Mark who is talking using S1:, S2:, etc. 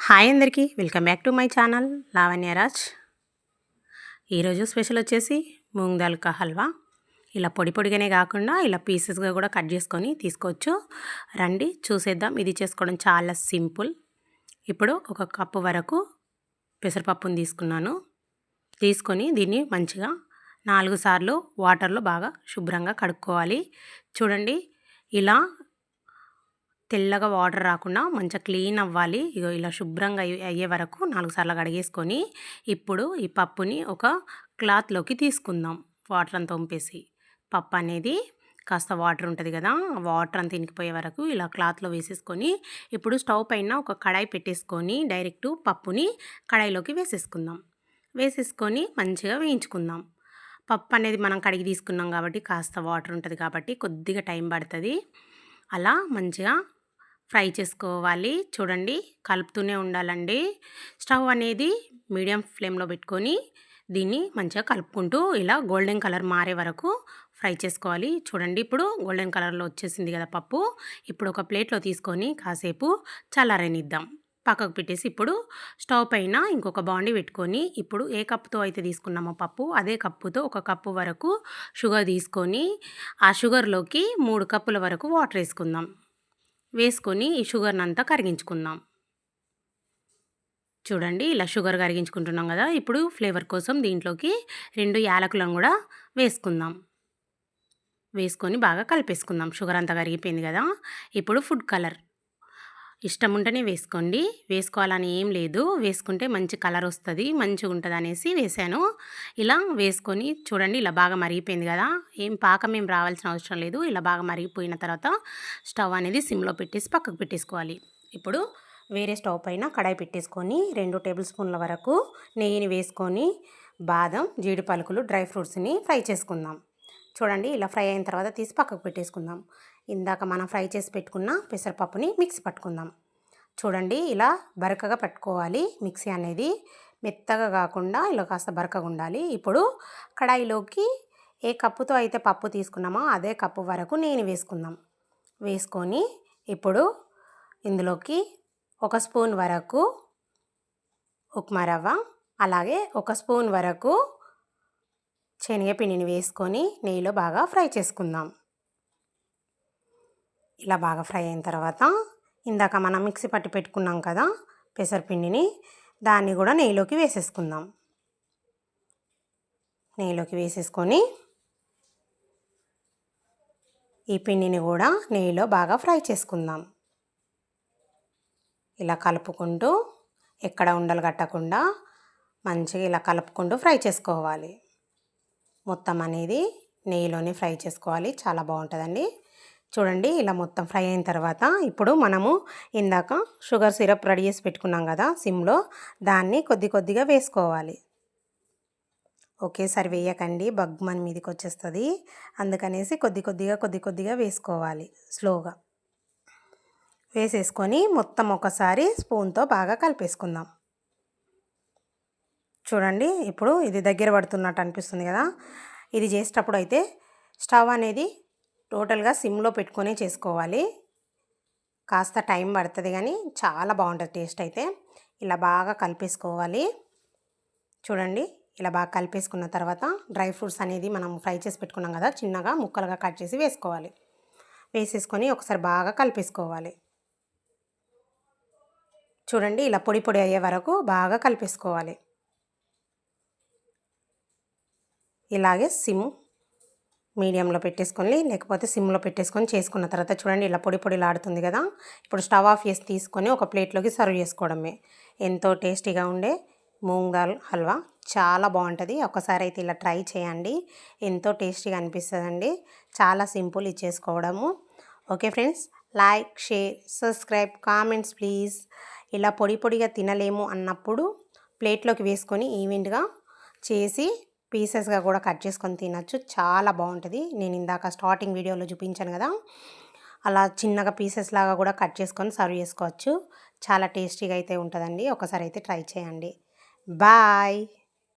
S1: Hi అందరికీ welcome back to my channel Lavanyaraj. ఈరోజు special వచ్చేసి మూంగ్ దాల్ కా హల్వా. ఇలా పొడి పొడిగానే కాకుండా ఇలా పీసెస్గా కూడా కట్ చేసుకొని తీసుకోవచ్చు. రండి చూసేద్దాం. ఇది చేసుకోవడం చాలా సింపుల్. ఇప్పుడు ఒక కప్పు వరకు పెసరపప్పుని తీసుకొని దీన్ని మంచిగా 4 సార్లు వాటర్లో బాగా శుభ్రంగా కడుక్కోవాలి. చూడండి, ఇలా తెల్లగా వాటర్ రాకుండా మంచిగా క్లీన్ అవ్వాలి. ఇగో ఇలా శుభ్రంగా అయ్యే వరకు 4 సార్లు కడిగేసుకొని ఇప్పుడు ఈ పప్పుని ఒక క్లాత్లోకి తీసుకుందాం. వాటర్ అంతా వంపేసి పప్పు అనేది కాస్త వాటర్ ఉంటుంది కదా, వాటర్ అంతా ఇంకిపోయే వరకు ఇలా క్లాత్లో వేసేసుకొని ఇప్పుడు స్టవ్ పైన ఒక కడాయి పెట్టేసుకొని డైరెక్ట్ పప్పుని కడాయిలోకి వేసేసుకొని మంచిగా వేయించుకుందాం. పప్పు అనేది మనం కడిగి తీసుకున్నాం కాబట్టి కాస్త వాటర్ ఉంటుంది కాబట్టి కొద్దిగా టైం పడుతుంది. అలా మంచిగా ఫ్రై చేసుకోవాలి. చూడండి, కలుపుతూనే ఉండాలండి. స్టవ్ అనేది మీడియం ఫ్లేమ్లో పెట్టుకొని దీన్ని మంచిగా కలుపుకుంటూ ఇలా గోల్డెన్ కలర్ మారే వరకు ఫ్రై చేసుకోవాలి. చూడండి, ఇప్పుడు గోల్డెన్ కలర్లో వచ్చేసింది కదా పప్పు. ఇప్పుడు ఒక ప్లేట్లో తీసుకొని కాసేపు చల్లారనిద్దాం. పక్కకు పెట్టేసి ఇప్పుడు స్టవ్ పైన ఇంకొక బాండి పెట్టుకొని ఇప్పుడు ఏ కప్పుతో అయితే తీసుకున్నామో పప్పు అదే కప్పుతో ఒక కప్పు వరకు షుగర్ తీసుకొని ఆ షుగర్లోకి 3 కప్పుల వరకు వాటర్ వేసుకొని ఈ షుగర్ని అంతా కరిగించుకుందాం. చూడండి, ఇలా షుగర్ కరిగించుకుంటున్నాం కదా. ఇప్పుడు ఫ్లేవర్ కోసం దీంట్లోకి 2 యాలకులను కూడా వేసుకొని బాగా కలిపేసుకుందాం. షుగర్ అంతా కరిగిపోయింది కదా. ఇప్పుడు ఫుడ్ కలర్ ఇష్టం ఉంటేనే వేసుకోండి, వేసుకోవాలని ఏం లేదు. వేసుకుంటే మంచి కలర్ వస్తుంది, మంచిగా ఉంటుంది అనేసి వేసాను. ఇలా వేసుకొని చూడండి, ఇలా బాగా మరిగిపోయింది కదా. పాకం ఏం రావాల్సిన అవసరం లేదు. ఇలా బాగా మరిగిపోయిన తర్వాత స్టవ్ అనేది సిమ్లో పెట్టేసి పక్కకు పెట్టేసుకోవాలి. ఇప్పుడు వేరే స్టవ్ పైన కడాయి పెట్టేసుకొని 2 టేబుల్ స్పూన్ల వరకు నెయ్యిని వేసుకొని బాదం, జీడి పలుకులు, డ్రై ఫ్రూట్స్ని ఫ్రై చేసుకుందాం. చూడండి, ఇలా ఫ్రై అయిన తర్వాత తీసి పక్కకు పెట్టేసుకుందాం. ఇందాక మనం ఫ్రై చేసి పెట్టుకున్న పెసరపప్పుని మిక్సీ పట్టుకుందాం. చూడండి, ఇలా బరకగా పట్టుకోవాలి. మిక్సీ అనేది మెత్తగా కాకుండా ఇలా కాస్త బరకగా ఉండాలి. ఇప్పుడు కడాయిలోకి ఏ కప్పుతో అయితే పప్పు తీసుకున్నామో అదే కప్పు వరకు నెయ్యిని వేసుకొని ఇప్పుడు ఇందులోకి 1 స్పూన్ వరకు ఉప్మా రవ్వ, అలాగే 1 స్పూన్ వరకు శనగపిండిని వేసుకొని నెయ్యిలో బాగా ఫ్రై చేసుకుందాం. ఇలా బాగా ఫ్రై అయిన తర్వాత ఇందాక మనం మిక్సీ పట్టి పెట్టుకున్నాం కదా పెసరపిండిని, దాన్ని కూడా నెయ్యిలోకి వేసేసుకొని ఈ పిండిని కూడా నెయ్యిలో బాగా ఫ్రై చేసుకుందాం. ఇలా కలుపుకుంటూ ఎక్కడ ఉండలు కట్టకుండా మంచిగా ఇలా కలుపుకుంటూ ఫ్రై చేసుకోవాలి. మొత్తం అనేది నెయ్యిలోనే ఫ్రై చేసుకోవాలి. చాలా బాగుంటుందండి. చూడండి, ఇలా మొత్తం ఫ్రై అయిన తర్వాత ఇప్పుడు మనము ఇందాక షుగర్ సిరప్ రెడీ చేసి పెట్టుకున్నాం కదా సిమ్లో, దాన్ని కొద్దిగా వేసుకోవాలి. ఒకేసారి వేయకండి, బగ్మన్ మీదకి వచ్చేస్తుంది. అందుకనేసి కొద్దిగా వేసుకోవాలి స్లోగా. వేసేసుకొని మొత్తం ఒకసారి స్పూన్తో బాగా కలిపేసుకుందాం. చూడండి, ఇప్పుడు ఇది దగ్గర పడుతున్నట్టు అనిపిస్తుంది కదా. ఇది చేసేటప్పుడు అయితే స్టవ్ అనేది టోటల్గా సిమ్లో పెట్టుకొని చేసుకోవాలి. కాస్త టైం పడుతుంది కానీ చాలా బాగుంటుంది టేస్ట్ అయితే. ఇలా బాగా కలిపేసుకోవాలి. చూడండి, ఇలా బాగా కలిపేసుకున్న తర్వాత డ్రై ఫ్రూట్స్ అనేది మనం ఫ్రై చేసి పెట్టుకున్నాం కదా, చిన్నగా ముక్కలుగా కట్ చేసి వేసేసుకొని ఒకసారి బాగా కలిపేసుకోవాలి. చూడండి, ఇలా పొడి అయ్యే వరకు బాగా కలిపేసుకోవాలి. ఇలాగే మీడియంలో పెట్టేసుకొని లేకపోతే సిమ్లో పెట్టేసుకొని చేసుకున్న తర్వాత చూడండి, ఇలా పొడిలాడుతుంది కదా. ఇప్పుడు స్టవ్ ఆఫ్ చేసి తీసుకొని ఒక ప్లేట్లోకి సర్వ్ చేసుకోవడమే. ఎంతో టేస్టీగా ఉండే మూంగ్ దాల్ హల్వా చాలా బాగుంటుంది. ఒకసారి అయితే ఇలా ట్రై చేయండి, ఎంతో టేస్టీగా అనిపిస్తుందండి. చాలా సింపుల్ ఇది చేసుకోవడము. Okay friends, like, share, subscribe, comments please. ఇలా పొడిగా తినలేము అన్నప్పుడు ప్లేట్లోకి వేసుకొని ఈవెంట్గా చేసి పీసెస్గా కూడా కట్ చేసుకొని తినచ్చు. చాలా బాగుంటుంది. నేను ఇందాక స్టార్టింగ్ వీడియోలో చూపించాను కదా, అలా చిన్నగా పీసెస్ లాగా కూడా కట్ చేసుకొని సర్వ్ చేసుకోవచ్చు. చాలా టేస్టీగా అయితే ఉంటుందండి. ఒకసారి అయితే ట్రై చేయండి. బాయ్.